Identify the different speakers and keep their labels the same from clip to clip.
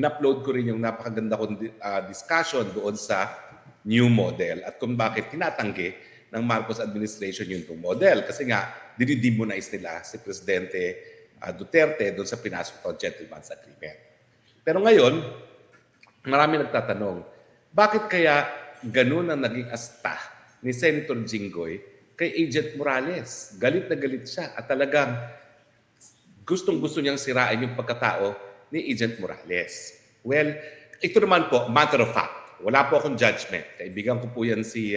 Speaker 1: in-upload ko rin yung napakaganda kong discussion doon sa new model at kung bakit tinatanggi ng Marcos administration yung itong model. Kasi nga, dinidemonize nila si Presidente Duterte doon sa pinasok ng Gentleman's Agreement. Pero ngayon, marami nagtatanong, bakit kaya ganun ang naging asta ni Senator Jinggoy kay Agent Morales? Galit na galit siya at talagang gustong-gusto niyang sirain yung pagkatao ni Agent Morales. Well, ito naman po, matter of fact. Wala po akong judgment. Kaibigan ko po yan si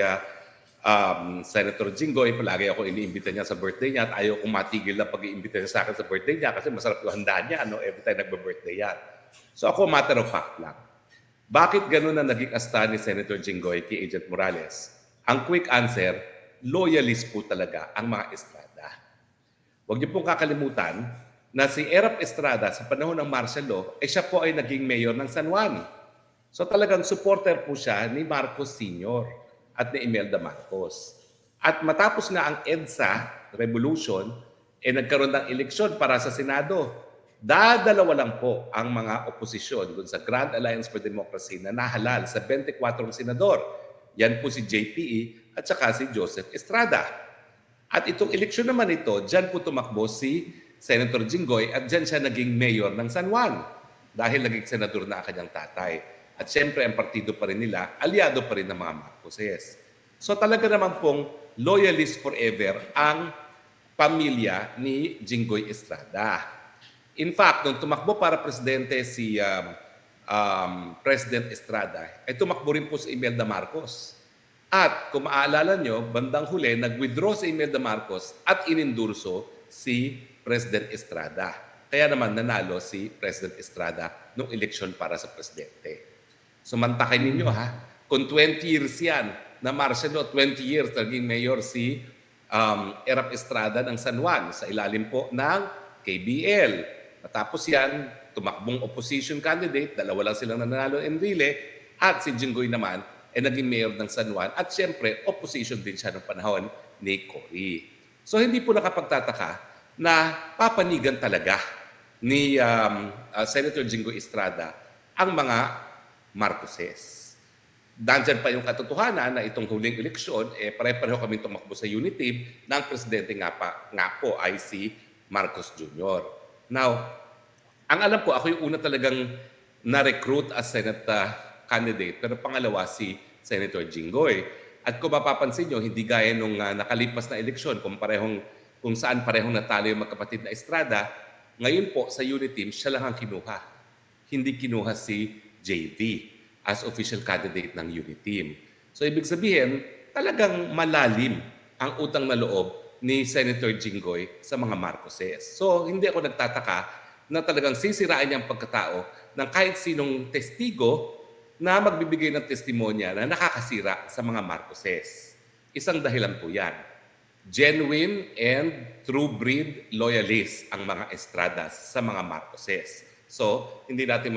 Speaker 1: Senator Jinggoy. Palagi ako iniimbita niya sa birthday niya at ayaw kong matigil na pag-iimbita niya sa akin sa birthday niya kasi masarap yung handa niya every time nagbe-birthday yan. So ako, matter of fact lang. Bakit ganun na naging asta ni Senator Jinggoy kay Agent Morales? Ang quick answer, loyalist po talaga ang mga Estrada. Huwag niyo pong kakalimutan na si Erap Estrada sa panahon ng martial law, siya po ay naging mayor ng San Juan. So talagang supporter po siya ni Marcos Sr. at ni Imelda Marcos. At matapos nga ang EDSA Revolution, nagkaroon ng eleksyon para sa Senado. Dadalawa lang po ang mga oposisyon dun sa Grand Alliance for Democracy na nahalal sa 24 senador. Yan po si JPE at saka si Joseph Estrada. At itong eleksyon naman ito, dyan po tumakbo si Senator Jinggoy at dyan siya naging mayor ng San Juan dahil naging senador na ang kanyang tatay. At syempre ang partido pa rin nila, aliado pa rin ng mga Marcoses. So talaga naman pong loyalist forever ang pamilya ni Jinggoy Estrada. In fact, nung tumakbo para presidente si President Estrada, ay tumakbo rin po si Imelda Marcos. At kung maaalala nyo, bandang huli, nag-withdraw si Imelda Marcos at inendurso si President Estrada. Kaya naman nanalo si President Estrada nung eleksyon para sa presidente. So mantakin ninyo ha, kung 20 years yan na martial law, 20 years naging mayor si Erap Estrada ng San Juan sa ilalim po ng KBL. Matapos yan, tumakbong opposition candidate, dalawa lang silang nanalo in Enrile, at si Jinggoy naman ay naging mayor ng San Juan at siyempre opposition din siya ng panahon ni Cory. So hindi po nakapagtataka na papanigan talaga ni Senator Jinggoy Estrada ang mga Marcoses. Nandyan pa yung katotohanan na itong huling eleksyon, pare-pareho kami tumakbo sa unity team ng presidente nga po ay si Marcos Jr. Now, ang alam ko, ako yung una talagang na-recruit as Senate candidate, pero pangalawa si Senator Jinggoy. At kung mapapansin nyo, hindi gaya nung nakalipas na eleksyon, kung saan parehong natalo yung magkapatid na Estrada, ngayon po sa unity team, siya lang ang kinuha. Hindi kinuha si JV as official candidate ng unity team. So ibig sabihin, talagang malalim ang utang na loob ni Senator Jinggoy sa mga Marcoses. So hindi ako nagtataka na talagang sisirain niya ang pagkatao ng kahit sinong testigo na magbibigay ng testimonya na nakakasira sa mga Marcoses. Isang dahilan po yan. Genuine and true breed loyalist ang mga Estradas sa mga Marcoses. So hindi natin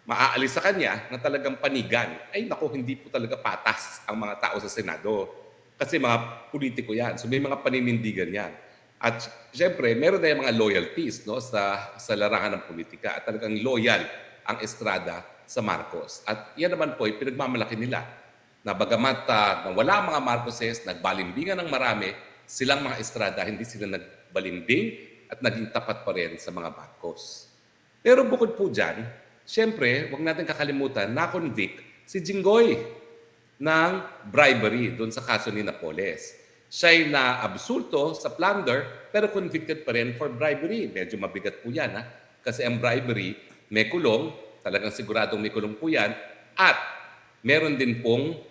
Speaker 1: maaalis sa kanya na talagang panigan. Ay naku, hindi po talaga patas ang mga tao sa Senado. Kasi mga politiko yan. So may mga paninindigan yan. At siyempre, meron na yung mga loyalties no, sa larangan ng politika. At talagang loyal ang Estrada sa Marcos. At yan naman po, pinagmamalaki nila. Na bagamat na wala mga Marcoses, nagbalimbingan ng marami, silang mga Estrada, hindi sila nagbalimbing at naging tapat pa rin sa mga Marcos. Pero bukod po dyan, siyempre, huwag natin kakalimutan, na-convict si Jinggoy ng bribery doon sa kaso ni Napoles. Siya'y na-absulto sa plunder pero convicted pa rin for bribery. Medyo mabigat po yan kasi ang bribery may kulong, talagang siguradong may kulong po yan, at meron din pong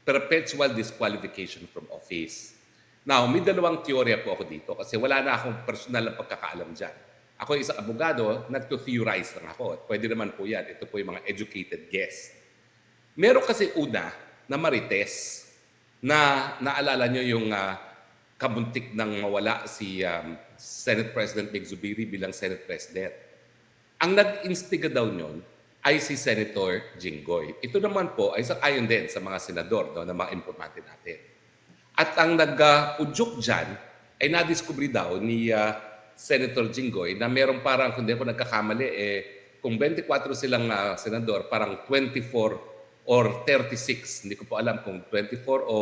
Speaker 1: perpetual disqualification from office. Now, may dalawang teorya po ako dito kasi wala na akong personal na pagkakaalam dyan. Ako isang abogado, nagto-theorize lang ako. Pwede naman po yan. Ito po yung mga educated guess. Meron kasi una na Marites na naalala nyo yung kabuntik ng mawala si Senate President Mig Zubiri bilang Senate President. Ang nag-instiga daw nyon ay si Senator Jinggoy. Ito naman po ay ayon din sa mga senador no, na mga informante natin. At ang nag-udyok dyan ay nadiskubre daw ni Senator Jinggoy na meron parang, kung di ako nagkakamali, kung 24 silang senador, parang 24 or 36, hindi ko po alam kung 24 o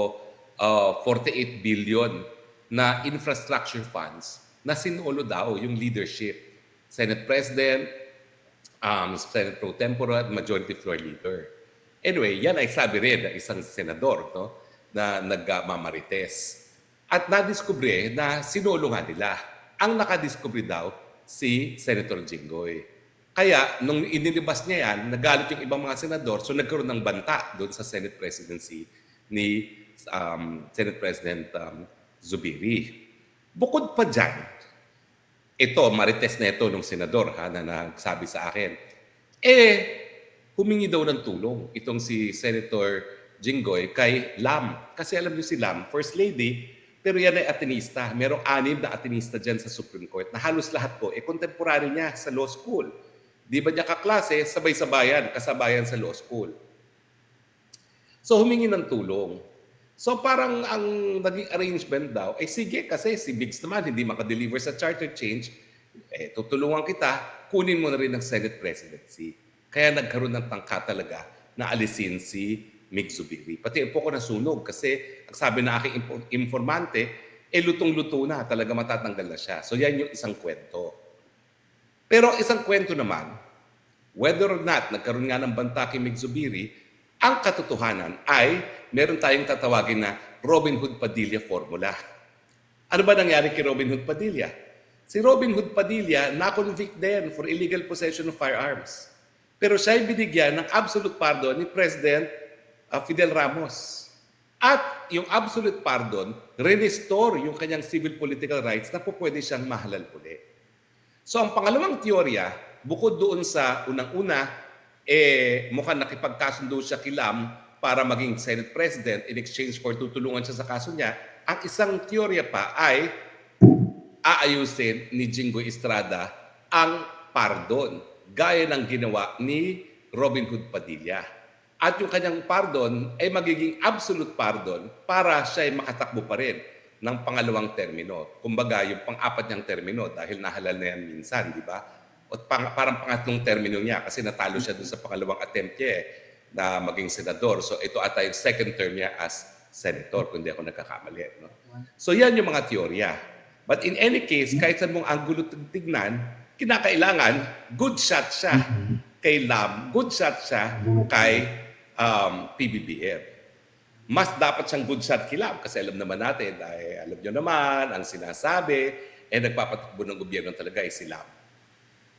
Speaker 1: 48 billion na infrastructure funds na sinulo daw yung leadership. Senate President, Senate Pro Tempore at Majority Floor Leader. Anyway, yan ay sabi rin ng isang senador, no, na nagmamarites. At nadiskubre na sinulo nga nila. Ang nakadiskubre daw si Senator Jinggoy. Kaya nung inilabas niya yan, nagalit yung ibang mga senador, so nagkaroon ng banta doon sa Senate presidency ni Senate President Zubiri. Bukod pa dyan, ito, marites na ito nung senador na nagsabi sa akin, humingi daw ng tulong itong si Senator Jinggoy kay Lam. Kasi alam niyo si Lam, First Lady, pero yan ay Atenista. Merong 6 na Atenista dyan sa Supreme Court na halos lahat po, contemporary niya sa law school. Di ba niya kaklase, sabay-sabayan, kasabayan sa law school. So humingi ng tulong. So parang ang naging arrangement daw, sige kasi si Biggs naman hindi makadeliver sa charter change, tutulungan kita, kunin mo na rin ang Senate presidency. Kaya nagkaroon ng tangka talaga na alisin si Mig Zubiri. Pati po ko nasunog kasi ang sabi na aking informante, lutong-luto na, talaga matatanggal na siya. So yan yung isang kwento. Pero isang kwento naman, whether or not nagkaroon nga ng banta kay Mig Zubiri, ang katotohanan ay meron tayong tatawagin na Robin Hood Padilla formula. Ano ba nangyari kay Robin Hood Padilla? Si Robin Hood Padilla na-convict din for illegal possession of firearms. Pero siya ay binigyan ng absolute pardon ni President Fidel Ramos. At yung absolute pardon, restore yung kanyang civil political rights na po pwede siyang mahalal uli. So ang pangalawang teorya, bukod doon sa unang-una, mukhang nakipagkasundo siya kay Lam para maging Senate President in exchange for tutulungan siya sa kaso niya. Ang isang teorya pa ay aayusin ni Jinggoy Estrada ang pardon, gaya ng ginawa ni Robin Hood Padilla. At yung kanyang pardon ay magiging absolute pardon para siya ay makatakbo pa rin ng pangalawang termino. Kumbaga, yung pang-apat niyang termino dahil nahalal na yan minsan, di ba? O parang pangatlong termino niya kasi natalo siya doon sa pangalawang attempt niya na maging senador. So ito ata yung second term niya as senator, kung hindi ako nagkakamali. No? So yan yung mga teorya. But in any case, kahit saan mong anggulo tignan, kinakailangan good shot siya kay Lam, good shot siya kay PBBM. Mas dapat siyang good shot kay Lam kasi alam naman natin, dahil alam nyo naman, ang sinasabi, nagpapatakbo ng gobyerno talaga ay si Lam.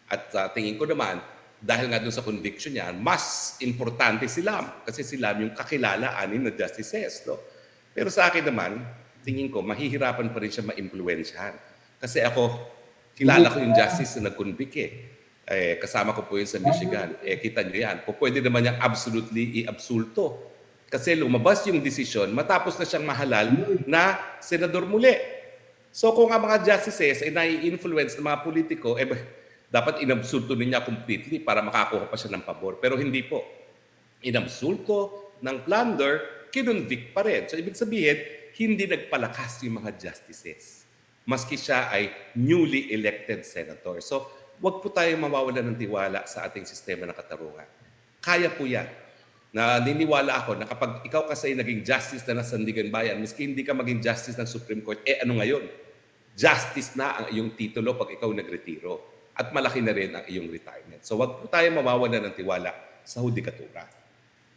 Speaker 1: At tingin ko naman, dahil nga doon sa conviction niya, mas importante si Lam kasi si Lam yung kakilala anim na justices. No? Pero sa akin naman, tingin ko, mahihirapan pa rin siya ma-impluensyahan. Kasi ako, kilala ko yung justice na nag-convict kasama ko po yun sa Michigan. Kita nyo yan. Pwede naman niyang absolutely i-absulto. Kasi lumabas yung desisyon, matapos na siyang mahalal na senador muli. So kung ang mga justices ay nai-influence ng mga politiko, dapat inabsulto niya completely para makakuha pa siya ng pabor. Pero hindi po. Inabsulto ng plunder, kinonvict pa rin. So ibig sabihin, hindi nagpalakas yung mga justices. Maski siya ay newly elected senator. So wag po tayo mawawalan ng tiwala sa ating sistema ng katarungan. Kaya po yan. Naniniwala ako na kapag ikaw kasi naging justice na ng Sandigan Bayan, miski hindi ka maging justice ng Supreme Court, ano ngayon? Justice na ang iyong titulo pag ikaw nagretiro. At malaki na rin ang iyong retirement. So wag po tayo mawawalan ng tiwala sa hudikatura.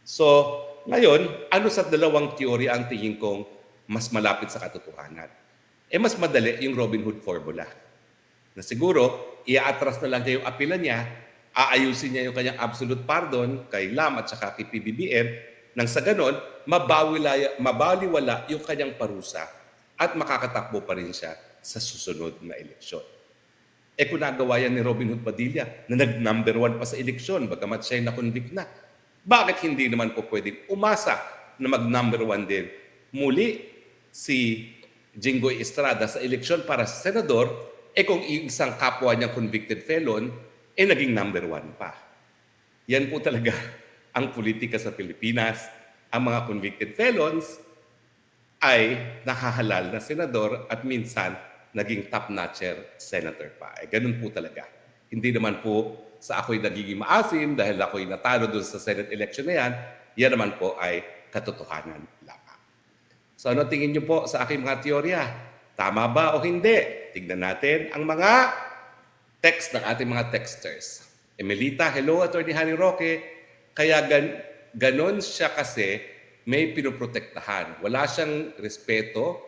Speaker 1: So ngayon, ano sa dalawang teorya ang tingin kong mas malapit sa katotohanan? Mas madali yung Robin Hood formula. Na siguro, i-atras na lang niya yung apela niya, aayusin niya yung kanyang absolute pardon kay Lam at saka kay PBBM, nang sa ganon, mabaliwala yung kanyang parusa at makakatakbo pa rin siya sa susunod na eleksyon. Kung nagawa yan ni Robin Hood Padilla na nag-number 1 pa sa eleksyon, bagamat siya ay na-convict na, bakit hindi naman po pwedeng umasa na mag-number 1 din muli si Jinggoy Estrada sa eleksyon para sa senador, kung isang kapwa niyang convicted felon, naging number 1 pa. Yan po talaga ang politika sa Pilipinas. Ang mga convicted felons ay nakahalal na senador at minsan naging top-notcher senator pa. Ganun po talaga. Hindi naman po sa ako'y nagiging maasim dahil ako'y natalo doon sa Senate election na yan. Yan naman po ay katotohanan lamang. So ano tingin niyo po sa aking mga teorya? Tama ba o hindi? Tignan natin ang mga text ng ating mga texters. Emelita, hello, Attorney Harry Roque. Kaya ganon siya kasi may pinoprotektahan. Wala siyang respeto,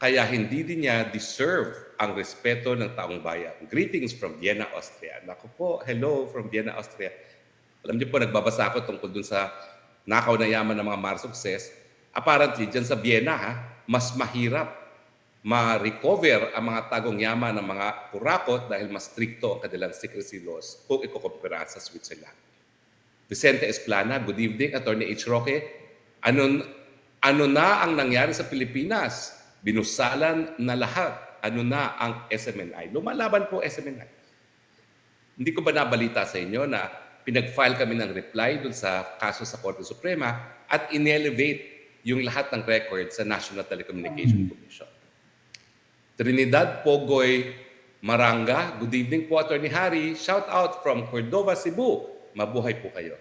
Speaker 1: kaya hindi din niya deserve ang respeto ng taong bayan. Greetings from Vienna, Austria. Naku po, hello from Vienna, Austria. Alam niyo po, nagbabasa ako tungkol dun sa nakaw na yaman ng mga marsukses. Apparently, dyan sa Vienna, mas mahirap ma-recover ang mga tagong yaman ng mga kurakot dahil mas stricto ang kanilang secrecy laws kung ikukumpara sa Switzerland. Vicente Esplana, good evening. Attorney H. Roque, ano na ang nangyari sa Pilipinas? Binusalan na lahat. Ano na ang SMNI? Lumalaban po SMNI. Hindi ko ba nabalita sa inyo na pinag-file kami ng reply dun sa kaso sa Korte Suprema at in-elevate yung lahat ng record sa National Telecommunication Commission. Trinidad Pogoy Maranga, good evening po Attorney Harry. Shout out from Cordova, Cebu. Mabuhay po kayo.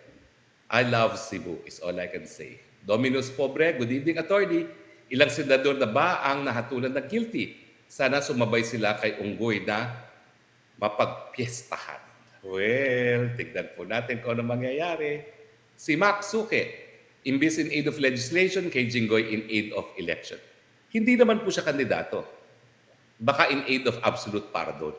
Speaker 1: I love Cebu is all I can say. Dominus Pobre, good evening Attorney. Ilang senador na ba ang nahatulan na guilty? Sana sumabay sila kay Unggoy na mapagpiestahan. Well, tignan po natin kung ano mangyayari. Si Max Suke, imbis in aid of legislation, kay Jinggoy in aid of election. Hindi naman po siya kandidato. Baka in aid of absolute pardon.